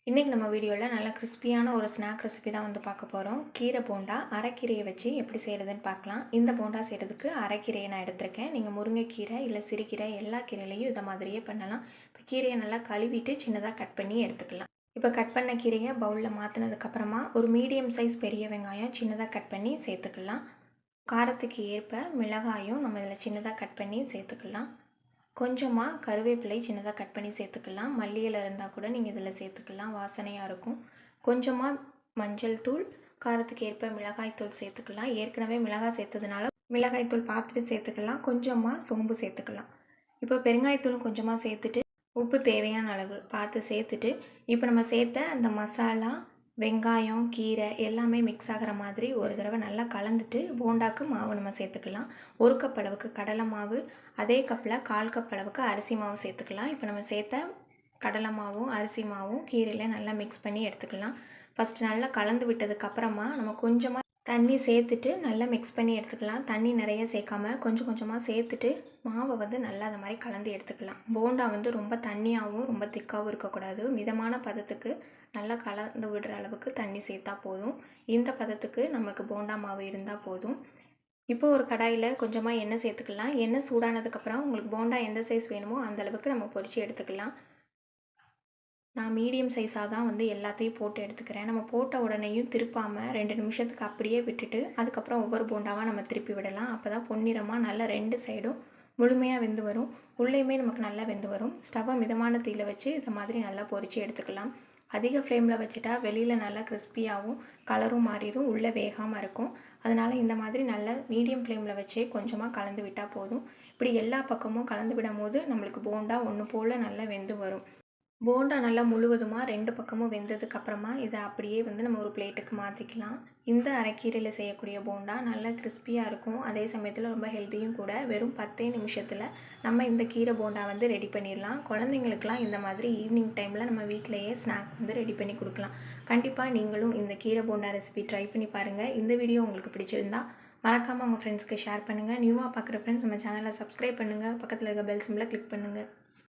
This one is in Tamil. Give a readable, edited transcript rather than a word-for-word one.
இன்றைக்கி நம்ம வீடியோவில் நல்ல கிறிஸ்பியான ஒரு ஸ்நாக் ரெசிபி தான் வந்து பார்க்க போகிறோம். கீரை போண்டா அரைக்கீரையை வச்சு எப்படி செய்கிறதுன்னு பார்க்கலாம். இந்த போண்டா செய்கிறதுக்கு அரைக்கீரையை நான் எடுத்திருக்கேன். நீங்கள் முருங்கைக்கீரை இல்லை சிறுகீரை எல்லா கீரையிலையும் இதை மாதிரியே பண்ணலாம். இப்போ கீரையை நல்லா கழுவிட்டு சின்னதாக கட் பண்ணி எடுத்துக்கலாம். இப்போ கட் பண்ண கீரையை பவுலில் மாற்றினதுக்கப்புறமா ஒரு மீடியம் சைஸ் பெரிய வெங்காயம் சின்னதாக கட் பண்ணி சேர்த்துக்கலாம். காரத்துக்கு ஏற்ப மிளகாயும் நம்ம இதில் சின்னதாக கட் பண்ணி சேர்த்துக்கலாம். கொஞ்சமாக கருவேப்பிலை சின்னதாக கட் பண்ணி சேர்த்துக்கலாம். மல்லி இலை இருந்தால் கூட நீங்கள் இதில் சேர்த்துக்கலாம், வாசனையாக இருக்கும். கொஞ்சமாக மஞ்சள் தூள், காரத்துக்கு ஏற்ப மிளகாய் தூள் சேர்த்துக்கலாம். ஏற்கனவே மிளகாய் சேர்த்ததுனால மிளகாய் தூள் பார்த்துட்டு சேர்த்துக்கலாம். கொஞ்சமாக சோம்பு சேர்த்துக்கலாம். இப்போ பெருங்காயத்தூள் கொஞ்சமாக சேர்த்துட்டு உப்பு தேவையான அளவு பார்த்து சேர்த்துட்டு இப்போ நம்ம சேர்த்த அந்த மசாலா, வெங்காயம், கீரை எல்லாமே மிக்ஸ் ஆகிற மாதிரி ஒரு தடவை நல்லா கலந்துட்டு போண்டாக்கு மாவு நம்ம சேர்த்துக்கலாம். 1 கப் அளவுக்கு கடலை மாவு, அதே கப்பில் 1/4 கப் அளவுக்கு அரிசி மாவு சேர்த்துக்கலாம். இப்போ நம்ம சேர்த்த கடலை மாவும் அரிசி மாவும் கீரையில் நல்லா மிக்ஸ் பண்ணி எடுத்துக்கலாம். ஃபஸ்ட்டு நல்லா கலந்து விட்டதுக்கப்புறமா நம்ம கொஞ்சமாக தண்ணி சேர்த்துட்டு நல்லா மிக்ஸ் பண்ணி எடுத்துக்கலாம். தண்ணி நிறைய சேர்க்காம கொஞ்சம் கொஞ்சமாக சேர்த்துட்டு மாவை வந்து நல்லா அந்த மாதிரி கலந்து எடுத்துக்கலாம். போண்டா வந்து ரொம்ப தண்ணியாகவும் ரொம்ப திக்காகவும் இருக்கக்கூடாது. மிதமான பதத்துக்கு நல்லா கலந்து விடுற அளவுக்கு தண்ணி சேர்த்தா போதும். இந்த பதத்துக்கு நமக்கு போண்டா மாவு இருந்தால் போதும். இப்போ ஒரு கடாயில் கொஞ்சமாக எண்ணெய் சேர்த்துக்கலாம். எண்ணெய் சூடானதுக்கப்புறம் உங்களுக்கு போண்டா எந்த சைஸ் வேணுமோ அந்தளவுக்கு நம்ம பொரித்து எடுத்துக்கலாம். நான் மீடியம் சைஸாக தான் வந்து எல்லாத்தையும் போட்டு எடுத்துக்கிறேன். நம்ம போட்ட உடனேயும் திருப்பாமல் 2 நிமிஷத்துக்கு அப்படியே விட்டுட்டு அதுக்கப்புறம் ஒவ்வொரு போண்டாவாக நம்ம திருப்பி விடலாம். அப்போ தான் பொன்னிறமாக நல்லா 2 சைடும் முழுமையாக வெந்து வரும். உள்ளேயுமே நமக்கு நல்லா வெந்து வரும். ஸ்டவ்வை மிதமான தீயில வச்சு இதை மாதிரி நல்லா பொரித்து எடுத்துக்கலாம். அதிக ஃப்ளேமில் வச்சுட்டா வெளியில் நல்லா கிறிஸ்பியாகவும் கலரும் மாறிடும், உள்ளே வேகாமல் இருக்கும். அதனால் இந்த மாதிரி நல்லா மீடியம் ஃப்ளேமில் வச்சே கொஞ்சமாக கலந்து விட்டால் போதும். இப்படி எல்லா பக்கமும் கலந்து விடும் போது நம்மளுக்கு போண்டா ஒன்று போல் நல்லா வெந்து வரும். போண்டா நல்லா முழுவதுமாக 2 பக்கமும் வெந்ததுக்கப்புறமா இதை அப்படியே வந்து நம்ம ஒரு பிளேட்டுக்கு மாற்றிக்கலாம். இந்த அரைக்கீரையில் செய்யக்கூடிய போண்டா நல்லா கிறிஸ்பியாக இருக்கும். அதே சமயத்தில் ரொம்ப ஹெல்த்தியும் கூட. வெறும் 10 நிமிஷத்தில் நம்ம இந்த கீரை போண்டா வந்து ரெடி பண்ணிடலாம். குழந்தைங்களுக்கெலாம் இந்த மாதிரி ஈவினிங் டைமில் நம்ம வீட்டிலையே ஸ்நாக் வந்து ரெடி பண்ணி கொடுக்கலாம். கண்டிப்பாக நீங்களும் இந்த கீரை போண்டா ரெசிபி ட்ரை பண்ணி பாருங்கள். இந்த வீடியோ உங்களுக்கு பிடிச்சிருந்தா மறக்காமல் உங்கள் ஃப்ரெண்ட்ஸ்க்கு ஷேர் பண்ணுங்கள். நியூவாக பார்க்குற ஃப்ரெண்ட்ஸ் நம்ம சேனலை சப்ஸ்கிரைப் பண்ணுங்கள். பக்கத்தில் இருக்க பெல் சிம்பிளை கிளிக் பண்ணுங்கள்.